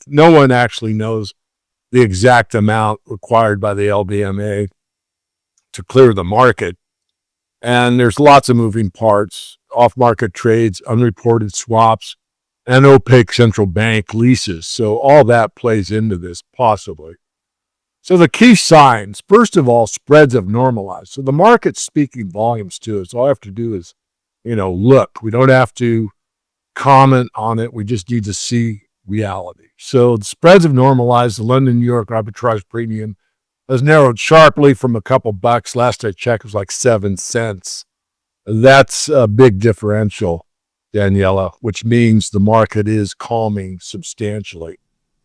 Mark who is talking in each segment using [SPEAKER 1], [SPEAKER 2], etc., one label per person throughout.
[SPEAKER 1] no one actually knows the exact amount required by the LBMA to clear the market. And there's lots of moving parts, off-market trades, unreported swaps, and opaque central bank leases. So all that plays into this possibly. So the key signs, first of all, spreads have normalized. So the market's speaking volumes to us. All I have to do is, look. We don't have to comment on it. We just need to see reality. So the spreads have normalized. The London-New York arbitrage premium has narrowed sharply from a couple bucks. Last I checked, it was like 7 cents. That's a big differential, Daniela, which means the market is calming substantially.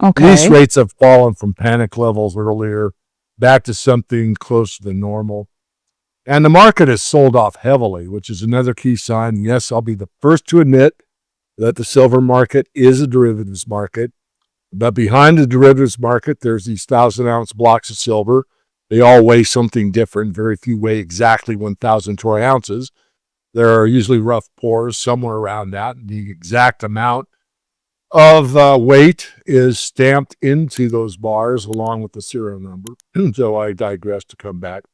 [SPEAKER 2] Okay.
[SPEAKER 1] Lease rates have fallen from panic levels earlier back to something closer to normal. And the market has sold off heavily, which is another key sign. Yes, I'll be the first to admit that the silver market is a derivatives market. But behind the derivatives market, there's these 1,000-ounce blocks of silver. They all weigh something different. Very few weigh exactly 1,000 troy ounces. There are usually rough pours somewhere around that. The exact amount of weight is stamped into those bars along with the serial number. So I digress to come back.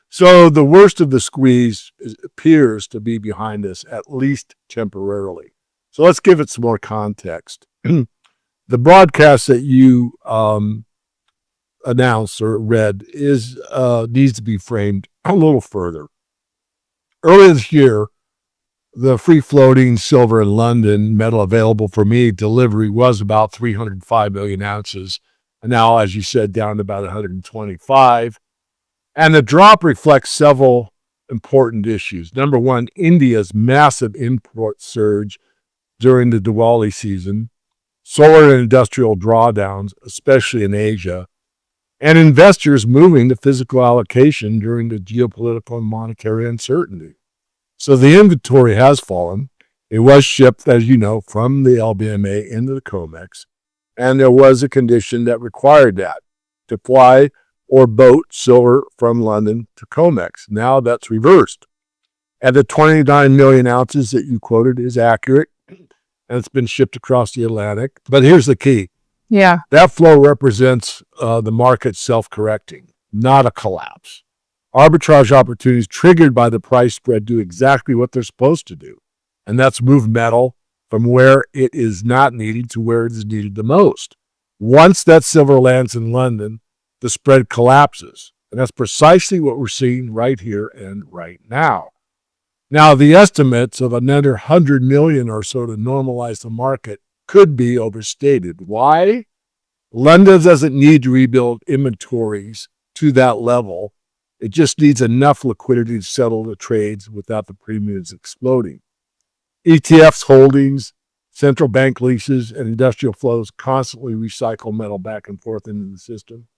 [SPEAKER 1] So the worst of the squeeze appears to be behind us, at least temporarily. So let's give it some more context. The broadcast that you announced or read needs to be framed a little further. Earlier this year, the free-floating silver in London metal available for immediate delivery was about 305 million ounces. And now, as you said, down to about 125. And the drop reflects several important issues. Number one, India's massive import surge during the Diwali season, solar and industrial drawdowns, especially in Asia, and investors moving to physical allocation during the geopolitical and monetary uncertainty. So the inventory has fallen. It was shipped, as you know, from the LBMA into the COMEX, and there was a condition that required that, to fly or boat silver from London to COMEX. Now that's reversed. And the 29 million ounces that you quoted is accurate, and it's been shipped across the Atlantic. But here's the key.
[SPEAKER 2] Yeah.
[SPEAKER 1] That flow represents the market self-correcting, not a collapse. Arbitrage opportunities triggered by the price spread do exactly what they're supposed to do, and that's move metal from where it is not needed to where it is needed the most. Once that silver lands in London, the spread collapses, and that's precisely what we're seeing right here and right now. Now, the estimates of another 100 million or so to normalize the market could be overstated. Why? London doesn't need to rebuild inventories to that level. It just needs enough liquidity to settle the trades without the premiums exploding. ETFs holdings, central bank leases, and industrial flows constantly recycle metal back and forth into the system.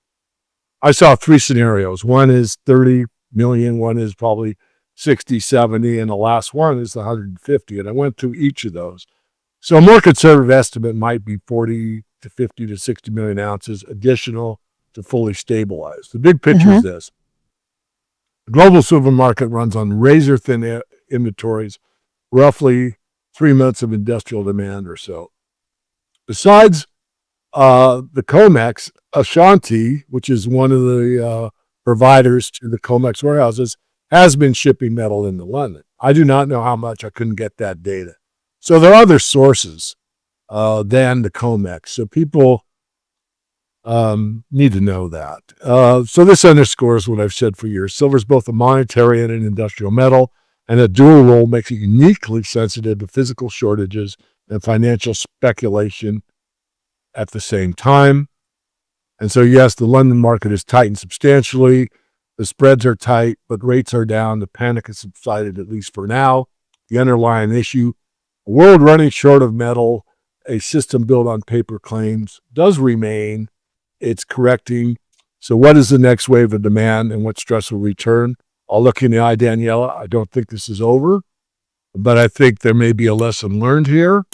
[SPEAKER 1] I saw 3 scenarios. One is 30 million, one is probably 60, 70, and the last one is the 150. And I went through each of those. So a more conservative estimate might be 40 to 50 to 60 million ounces additional to fully stabilize. The big picture is this. The global silver market runs on razor-thin inventories, roughly 3 months of industrial demand or so. Besides the COMEX, Ashanti, which is one of the providers to the COMEX warehouses, has been shipping metal into London. I do not know how much. I couldn't get that data. So there are other sources than the COMEX. So people need to know that. So this underscores what I've said for years. Silver is both a monetary and an industrial metal, and a dual role makes it uniquely sensitive to physical shortages and financial speculation at the same time. And so, yes, the London market is tightened substantially. The spreads are tight, but rates are down. The panic has subsided, at least for now. The underlying issue, a world running short of metal, a system built on paper claims, does remain. It's correcting. So what is the next wave of demand and what stress will return? I'll look you in the eye, Daniela. I don't think this is over, but I think there may be a lesson learned here.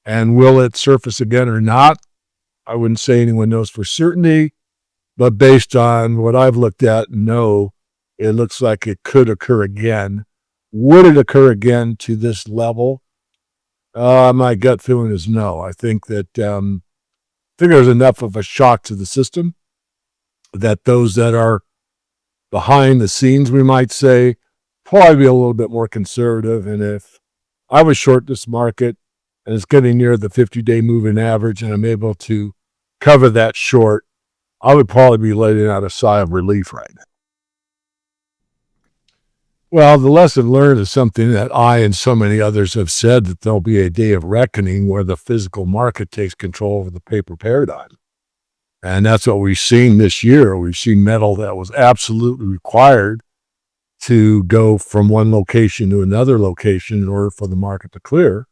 [SPEAKER 1] And will it surface again or not? I wouldn't say anyone knows for certainty, but based on what I've looked at and know, it looks like it could occur again. Would it occur again to this level? My gut feeling is no. I think that think there's enough of a shock to the system that those that are behind the scenes, we might say, probably be a little bit more conservative. And if I was short this market and it's getting near the 50-day moving average and I'm able to cover that short, I would probably be letting out a sigh of relief right now. Well, the lesson learned is something that I and so many others have said, that there'll be a day of reckoning where the physical market takes control over the paper paradigm. And that's what we've seen this year. We've seen metal that was absolutely required to go from one location to another location in order for the market to clear.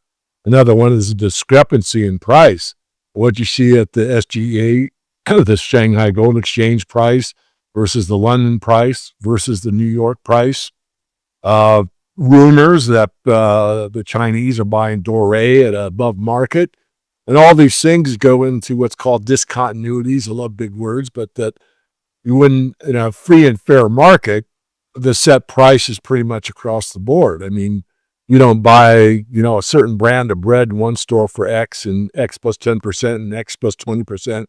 [SPEAKER 1] Another one is a discrepancy in price. What you see at the SGA, the Shanghai Gold Exchange price versus the London price versus the New York price. Rumors that the Chinese are buying doré at above market. And all these things go into what's called discontinuities. I love big words, but that you wouldn't, in a free and fair market, the set price is pretty much across the board. I mean, you don't buy, a certain brand of bread in one store for X and X plus 10% and X plus 20%,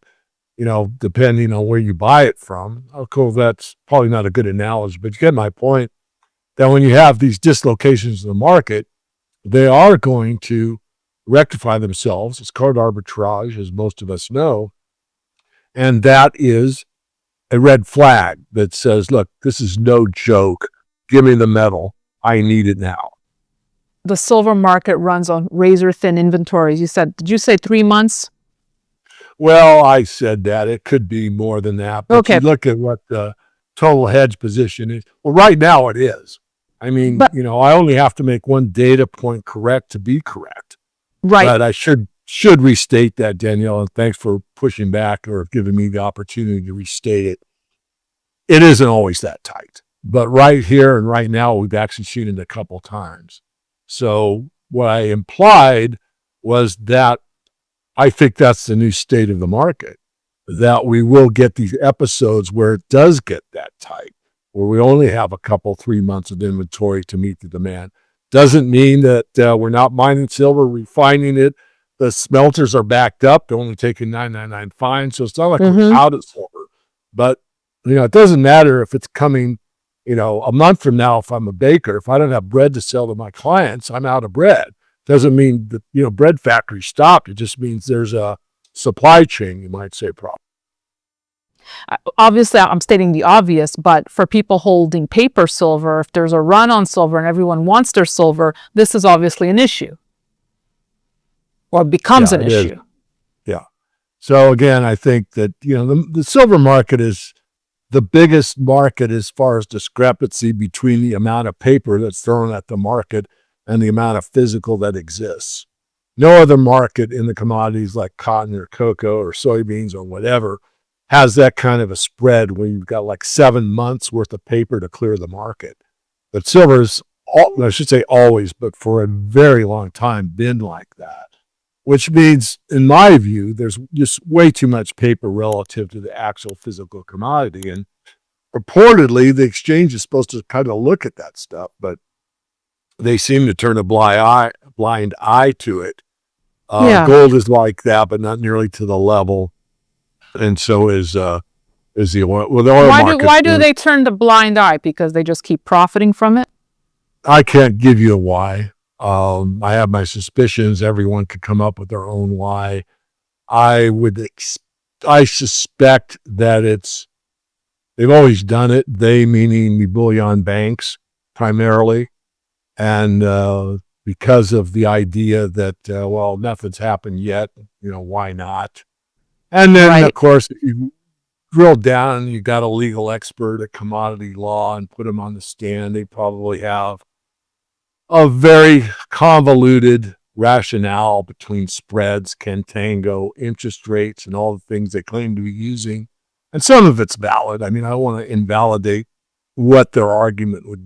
[SPEAKER 1] depending on where you buy it from. Of course, that's probably not a good analogy, but you get my point, that when you have these dislocations in the market, they are going to rectify themselves. It's called arbitrage, as most of us know. And that is a red flag that says, look, this is no joke. Give me the metal. I need it now.
[SPEAKER 2] The silver market runs on razor thin inventories. Did you say 3 months?
[SPEAKER 1] Well, I said that. It could be more than that. But okay. You look at what the total hedge position is. Well, right now it is. I mean, I only have to make one data point correct to be correct.
[SPEAKER 2] Right.
[SPEAKER 1] But I should restate that, Danielle, and thanks for pushing back or giving me the opportunity to restate it. It isn't always that tight. But right here and right now, we've actually seen it a couple times. So what I implied was that I think that's the new state of the market, that we will get these episodes where it does get that tight, where we only have a couple, 3 months of inventory to meet the demand. Doesn't mean that we're not mining silver, refining it. The smelters are backed up. They're only taking 999 fines. So it's not like we're out of silver. But, it doesn't matter if it's coming, a month from now, if I'm a baker, if I don't have bread to sell to my clients, I'm out of bread. Doesn't mean that, bread factory stopped. It just means there's a supply chain, you might say, problem.
[SPEAKER 2] Obviously, I'm stating the obvious, but for people holding paper silver, if there's a run on silver and everyone wants their silver, this is obviously an issue. Or becomes an issue.
[SPEAKER 1] Yeah. So again, I think that, the silver market is the biggest market as far as discrepancy between the amount of paper that's thrown at the market and the amount of physical that exists. No other market in the commodities like cotton or cocoa or soybeans or whatever has that kind of a spread where you've got like 7 months worth of paper to clear the market. But silver's, I should say always, but for a very long time been like that, which means, in my view, there's just way too much paper relative to the actual physical commodity. And purportedly, the exchange is supposed to kind of look at that stuff, but they seem to turn a blind eye to it. Gold is like that, but not nearly to the level. And so is the oil. Well, the oil market.
[SPEAKER 2] Why do they turn the blind eye? Because they just keep profiting from it?
[SPEAKER 1] I can't give you a why. I have my suspicions. Everyone could come up with their own why. I suspect that they've always done it. They meaning the bullion banks primarily. And because of the idea that, nothing's happened yet, why not? And then, of course, if you drill down, you got a legal expert at commodity law and put them on the stand. They probably have a very convoluted rationale between spreads, contango, interest rates, and all the things they claim to be using. And some of it's valid. I mean, I don't want to invalidate what their argument would